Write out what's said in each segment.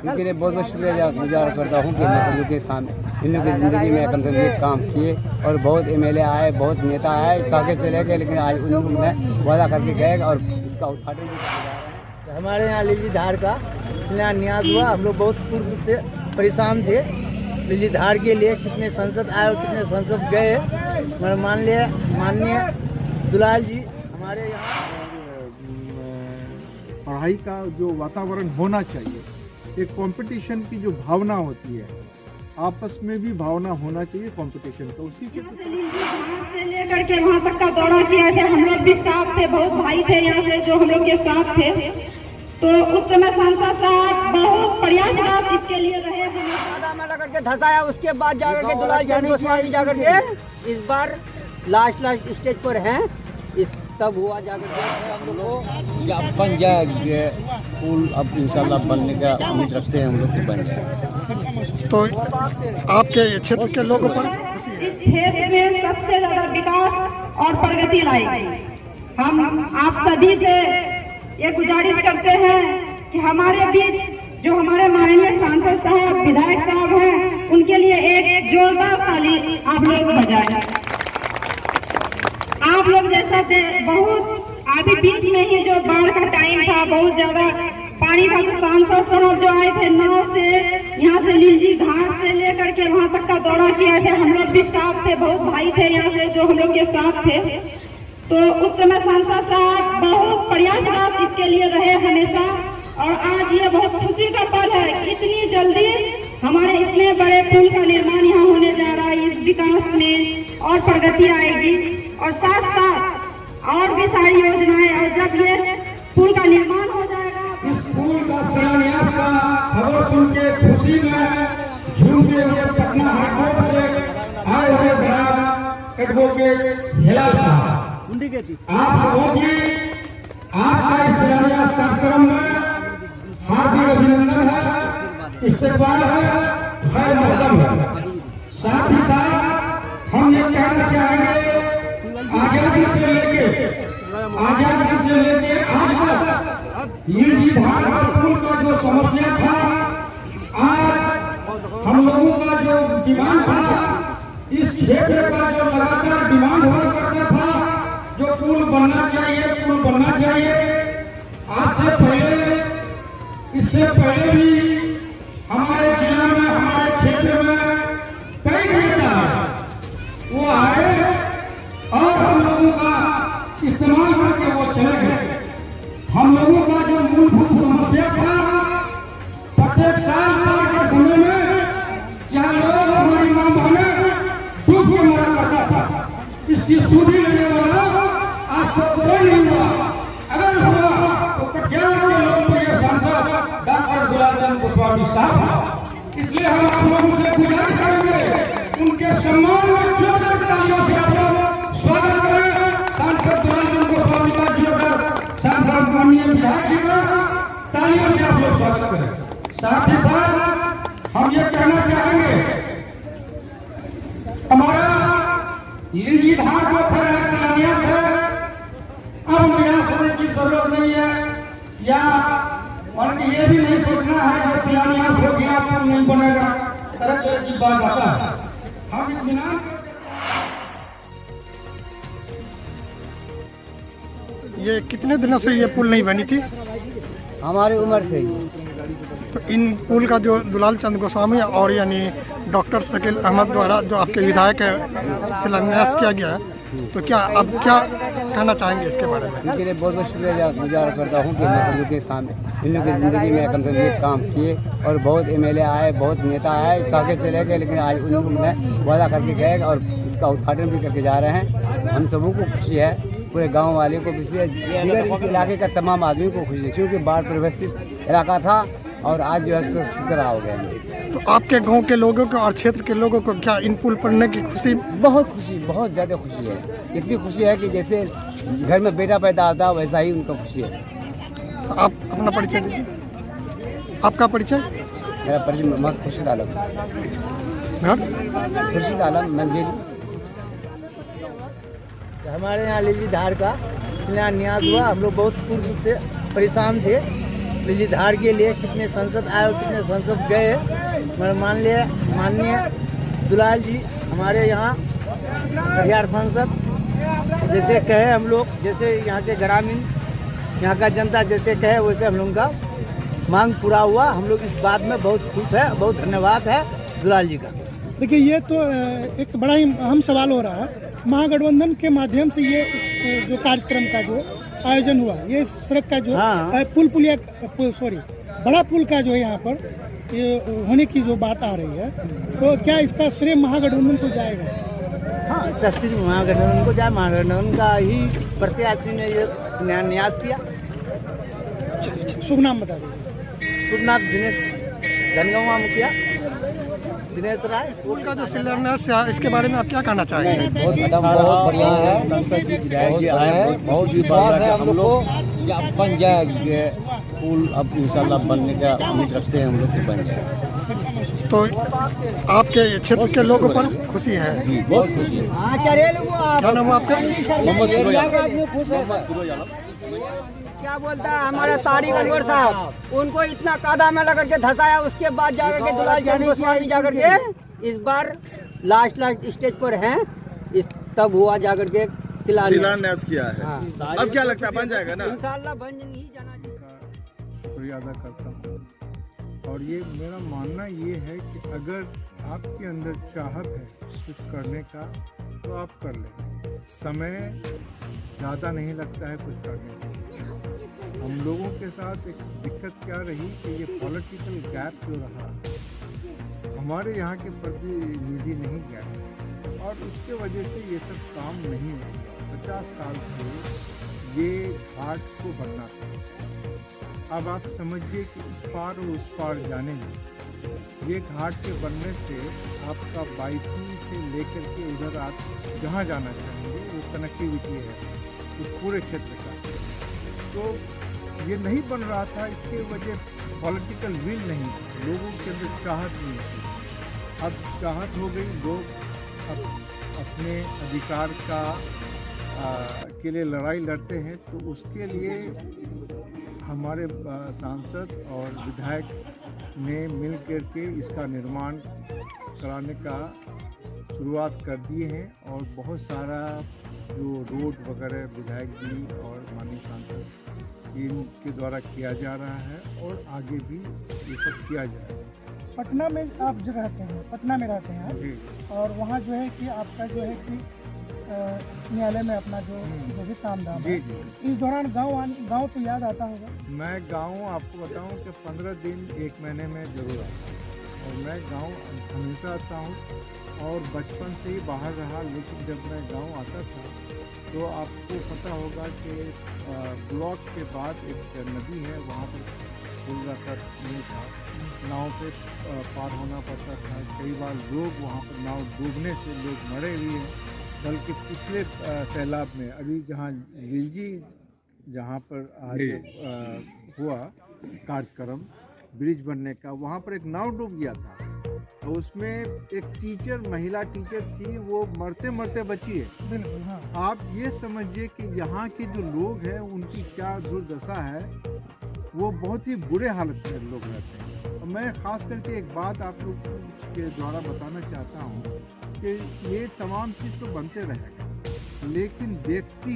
इनके लिए बहुत बहुत शुक्रिया गुजार करता हूँ कि इन लोगों के सामने इन लोगों की ज़िंदगी में कम से कम एक काम किए और बहुत एमएलए आए, बहुत नेता आए, काके चले गए, लेकिन आज उन लोगों ने वादा करके गए और इसका उद्घाटन भी करने जा रहे हैं। हमारे यहाँ लीली धार का शिलान्यास हुआ। हम लोग बहुत पूर्व से परेशान थे लीली धार के लिए। कितने सांसद आए और कितने सांसद गए, मगर माननीय दुलाल जी हमारे यहाँ पढ़ाई का जो वातावरण होना चाहिए, एक कंपटीशन की जो भावना होती है, आपस में भी भावना होना चाहिए कंपटीशन का। उसी से लेकर के वहाँ तक का दौरा किया था। हम लोग भी साथ थे, बहुत भाई थे यहाँ से जो हम लोग के साथ थे। तो उस समय सांसद साहब बहुत प्रयासरत इसके लिए रहे। में लगा करके धसाया, उसके बाद जाकर के दुलाल चंद गोस्वामी जाकर के इस बार लास्ट स्टेज पर हैं। इस तब हुआ जाकर के हम लोग को बन जाए पुल, अब इंशाल्लाह बनने का उम्मीद रखते हैं हम लोग कि बन जाए। तो आपके क्षेत्र के लोगों पर इस क्षेत्र में सबसे ज्यादा विकास और प्रगति लाई। हम आप सभी से ये गुजारिश करते हैं कि हमारे बीच जो हमारे माननीय सांसद साहब, विधायक साहब हैं, उनके लिए एक जोरदार ताली आप लोग बजाएं। आप लोग जैसा थे, बहुत अभी बीच में ही जो बाढ़ का टाइम था, बहुत ज्यादा पानी था, तो सांसद साहब जो आए थे नाव से, यहाँ से लीली घाट से लेकर के वहाँ तक का दौरा किया था। हम लोग भी साथ थे, बहुत भाई थे यहाँ से जो हम लोग के साथ थे। तो उस समय सांसद साहब बहुत प्रयासरत इसके लिए रहे हमेशा। और आज ये बहुत खुशी का पल है कि इतनी जल्दी हमारे इतने बड़े पुल का निर्माण यहाँ होने जा रहा है। इस विकास में और प्रगति आएगी और साथ साथ और भी सारी योजनाएं। और जब ये पुल का निर्माण हो जाएगा, इस पुल का शिलान्यास का खबर सुन के खुशी में झूमते हुए पटना हाईकोर्ट से आए हुए विधायक एडवोकेट हेला साहब, आप लोगों की आज का इस शिलान्यास कार्यक्रम में हार्दिक अभिनंदन है, इस्तेकबाल है, खैर मकदम है। साथ ही साथ हम ये कहना चाहेंगे, आजादी से लेके आज तक लीली धार पुल का जो समस्या था, आज हम लोगों का जो डिमांड था, इस क्षेत्र का जो लगातार डिमांड हुआ करता था, जो पुल बनना चाहिए, पुल बनना चाहिए। आज से पहले, इससे पहले भी हमारे जिला में, हमारे क्षेत्र में कई नेता वो आए और हम लोगों का इस्तेमाल करके वो चले गए। हम लोगों का जो मूलभूत समस्या था, प्रत्येक साल बाढ़ के समय में क्या लोग हमारी मां बहने डूब के मरा करता था, इसकी सुधी लेने वाला आज तक कोई नहीं हुआ। अगर हुआ तो कटिहार के लोकप्रिय सांसद डॉक्टर दुलाल चंद गोस्वामी साहब। इसलिए हम आप लोगों से गुजारिश करेंगे, उनके सम्मान में जोरदार तालियों से आप लोग स्वागत करें। सांसद दुलाल चंद गोस्वामी का जोरदार, सांसद माननीय विधायक जी का तालियों से आप लोग स्वागत करें। साथ ही साथ हम ये कहना चाहेंगे, हमारा लीली धार जो शिलान्यास है, अब निराश होने की जरूरत नहीं है, या और ये भी नहीं सोचना है कि शिलान्यास हो गया पुल नहीं बनेगा, तरह की बात आता है। हम इत्मीनान, ये कितने दिनों से ये पुल नहीं बनी थी? हमारी उम्र से ही। तो इन पुल का जो दुलाल चंद गोस्वामी और यानी डॉक्टर शकील अहमद द्वारा जो आपके विधायक शिलान्यास किया गया है, तो क्या अब क्या कहना चाहेंगे इसके बारे में? इनके लिए बहुत बहुत शुक्रिया गुजार करता हूँ कि इन लोगों के सामने इन लोगों की ज़िंदगी में कम से कम एक काम किए और बहुत एमएलए आए, बहुत नेता आए, काके चले गए, लेकिन आज उन लोगों ने वादा करके गए और इसका उद्घाटन भी करके जा रहे हैं। हम सबों को खुशी है, पूरे गांव वाले को खुशी है, इस इलाके का तमाम आदमी को खुशी है, क्योंकि बाढ़ प्रभावित इलाका था और आज जो है इसको सुधरा हो गया। तो आपके गांव के लोगों को और क्षेत्र के लोगों को क्या इन पुल पड़ने की खुशी? बहुत खुशी, बहुत ज़्यादा खुशी है। इतनी खुशी है कि जैसे घर में बेटा पैदा होता है वैसा ही उनको खुशी है। तो आप अपना परिचय दीजिए। आपका परिचय? मेरा परिचय मोहम्मद खुर्शीद आलम। खुर्शीद आलम मंजेरी। हमारे यहाँ लीली धार का शिलान्यास हुआ। हम लोग बहुत पूर्व से परेशान थे बिजली धार के लिए कितने सांसद आए और कितने सांसद गए। मगर माननीय दुलाल जी हमारे यहाँ कटिहार सांसद जैसे कहे हम लोग, जैसे यहाँ के ग्रामीण यहाँ का जनता जैसे कहे वैसे हम लोगों का मांग पूरा हुआ। हम लोग इस बात में बहुत खुश है, बहुत धन्यवाद है दुलाल जी का। देखिए ये तो एक बड़ा ही अहम सवाल हो रहा है। महागठबंधन के माध्यम से ये इस जो कार्यक्रम का जो आयोजन हुआ, ये सड़क का जो बड़ा पुल का जो है यहाँ पर ये होने की जो बात आ रही है, तो क्या इसका श्रेय महागठबंधन को जाएगा? हाँ, इसका श्रेय महागठबंधन को जाए। महागठबंधन का ही प्रत्याशी ने ये न्यास किया। चलिए, शुभ नाम बता दीजिए। शुभनाथ दिनेश धनगांव मुखिया दिनेश राय। पुल का जो शिलान्यास है, इसके बारे में आप क्या कहना चाहेंगे? बहुत बढ़िया है, संसद जी विधायक जी आए, बहुत विश्वास है हम लोग कि अब बन जाएगी ये पुल। अब इंशाल्लाह बनने का उम्मीद रखते हैं हम लोग कि बन जाए। तो आपके क्षेत्र के लोगों पर खुशी है? जी, बहुत खुशी है। क्या नाम है आपका? क्या बोलता है हमारा तारिक अनवर साहब, उनको इतना कादा में लगा के धसाया, उसके बाद जाकर के दुलाल चंद गोस्वामी जाकर के इस बार लास्ट स्टेज पर हैं, इस तब हुआ जाकर के शिलान्यास किया है। हाँ। अब क्या लगता है बन जाएगा ना? इंशाल्लाह बन ही जाना चाहिए। शुक्रिया अदा करता हूँ, और ये मेरा मानना ये है कि अगर आपके अंदर चाहत है कुछ करने का तो आप कर लें। समय ज़्यादा नहीं लगता है कुछ करने में। हम लोगों के साथ एक दिक्कत क्या रही कि ये पॉलिटिकल गैप जो रहा, हमारे यहाँ के प्रतिनिधि नहीं गए और उसके वजह से ये सब काम नहीं हुआ। 50 साल से ये घाट को बनना था। अब आप समझिए कि इस पार और उस पार जाने में ये घाट के बनने से आपका 22 से लेकर के उधर आप जहाँ जाना चाहेंगे वो कनेक्टिविटी है उस पूरे क्षेत्र का। तो ये नहीं बन रहा था, इसके वजह पॉलिटिकल विल नहीं, लोगों के अंदर चाहत नहीं थी। अब चाहत हो गई, लोग अब अपने अधिकार का के लिए लड़ाई लड़ते हैं, तो उसके लिए हमारे सांसद और विधायक ने मिल कर के इसका निर्माण कराने का शुरुआत कर दिए हैं। और बहुत सारा जो रोड वगैरह विधायक जी और माननीय सांसद इनके द्वारा किया जा रहा है और आगे भी ये सब किया जाएगा। पटना में आप जो रहते हैं, पटना में रहते हैं आप, और वहाँ जो है कि आपका जो है कि न्यायालय में अपना जो भी काम धाम है, इस दौरान गांव तो याद आता होगा? मैं गांव आपको बताऊं कि 15 दिन 1 महीने में जरूर आता हूँ, और मैं गांव हमेशा आता हूँ और बचपन से ही बाहर रहा। लेकिन जब मैं गांव आता था तो आपको पता होगा कि ब्लॉक के बाद एक नदी है, वहाँ पर पुल रहता नहीं था, नाव पे पार होना पड़ता था। कई बार लोग वहाँ पर नाव डूबने से लोग मरे भी हैं। बल्कि पिछले सैलाब में अभी जहाँ लिलजी जहाँ पर आज हुआ कार्यक्रम ब्रिज बनने का, वहाँ पर एक नाव डूब गया था। तो उसमें एक टीचर, महिला टीचर थी, वो मरते मरते बची है। बिल्कुल, हाँ। आप ये समझिए कि यहाँ के जो लोग हैं उनकी क्या दुर्दशा है, वो बहुत ही बुरे हालत में लोग रहते हैं। और मैं ख़ास करके एक बात आप लोग के द्वारा बताना चाहता हूँ कि ये तमाम चीज़ तो बनते रहेगा, लेकिन व्यक्ति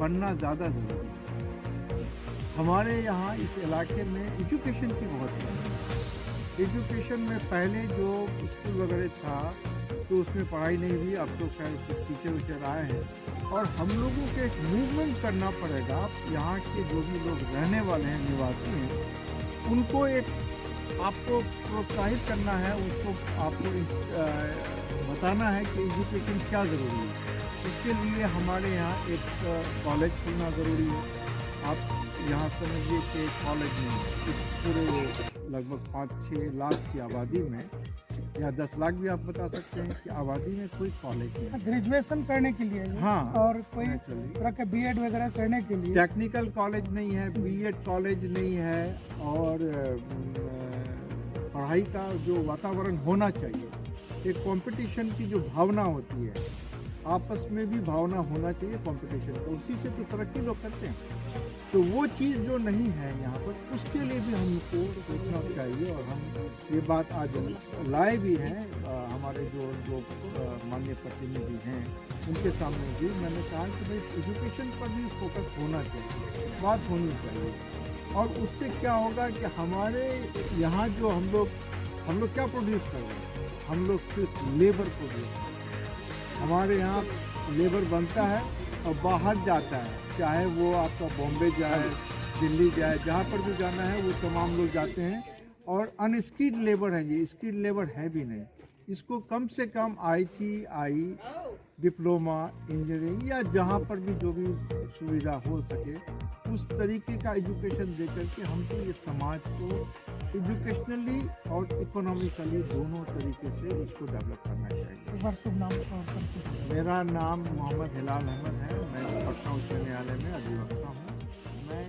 बनना ज़्यादा ज़रूरी है। हमारे यहाँ इस इलाके में एजुकेशन की बहुत कमी है। एजुकेशन में पहले जो स्कूल वगैरह था तो उसमें पढ़ाई नहीं हुई, अब तो खैर कुछ टीचर वीचर आए हैं। और हम लोगों को एक मूवमेंट करना पड़ेगा। यहाँ के जो भी लोग रहने वाले हैं, निवासी हैं, उनको एक आपको प्रोत्साहित करना है, उसको आपको बताना है कि एजुकेशन क्या ज़रूरी है। इसके लिए हमारे यहाँ एक कॉलेज खुलना ज़रूरी है। आप यहाँ समझिए कि कॉलेज में इस पूरे लगभग 5-6 लाख की आबादी में, या 10 लाख भी आप बता सकते हैं कि आबादी में कोई कॉलेज नहीं। ग्रेजुएशन करने के लिए, हाँ, और कोई तरह के बीएड वगैरह करने के लिए टेक्निकल कॉलेज नहीं है, बीएड कॉलेज नहीं है, और पढ़ाई का जो वातावरण होना चाहिए, एक कंपटीशन की जो भावना होती है, आपस में भी भावना होना चाहिए कंपटीशन को, उसी से तो तरक्की लोग करते हैं। तो वो चीज़ जो नहीं है यहाँ पर, उसके लिए भी हमको सोचना चाहिए। और हम ये बात आज लाए भी हैं, हमारे जो माननीय प्रतिनिधि हैं उनके सामने भी मैंने कहा कि भाई एजुकेशन पर भी फोकस होना चाहिए, बात होनी चाहिए। और उससे क्या होगा कि हमारे यहाँ जो हम लोग क्या प्रोड्यूस कर रहे हैं, हम लोग सिर्फ लेबर प्रोड्यूस कर रहे हैं। हमारे यहाँ लेबर बनता है और बाहर जाता है, चाहे वो आपका बॉम्बे जाए, दिल्ली जाए, जहाँ पर भी जाना है वो तमाम लोग जाते हैं। और अनस्किल्ड लेबर है, ये स्किल्ड लेबर है भी नहीं। इसको कम से कम ITI, डिप्लोमा, इंजीनियरिंग या जहाँ पर भी जो भी सुविधा हो सके उस तरीके का एजुकेशन देकर के हमको ये समाज को एजुकेशनली और इकोनॉमिकली दोनों तरीके से इसको डेवलप करना चाहिए। एक बार शुभ नाम और परिचय। मेरा नाम मोहम्मद हिलाल अहमद है, मैं पटना उच्च न्यायालय में अधिवक्ता हूँ। मैं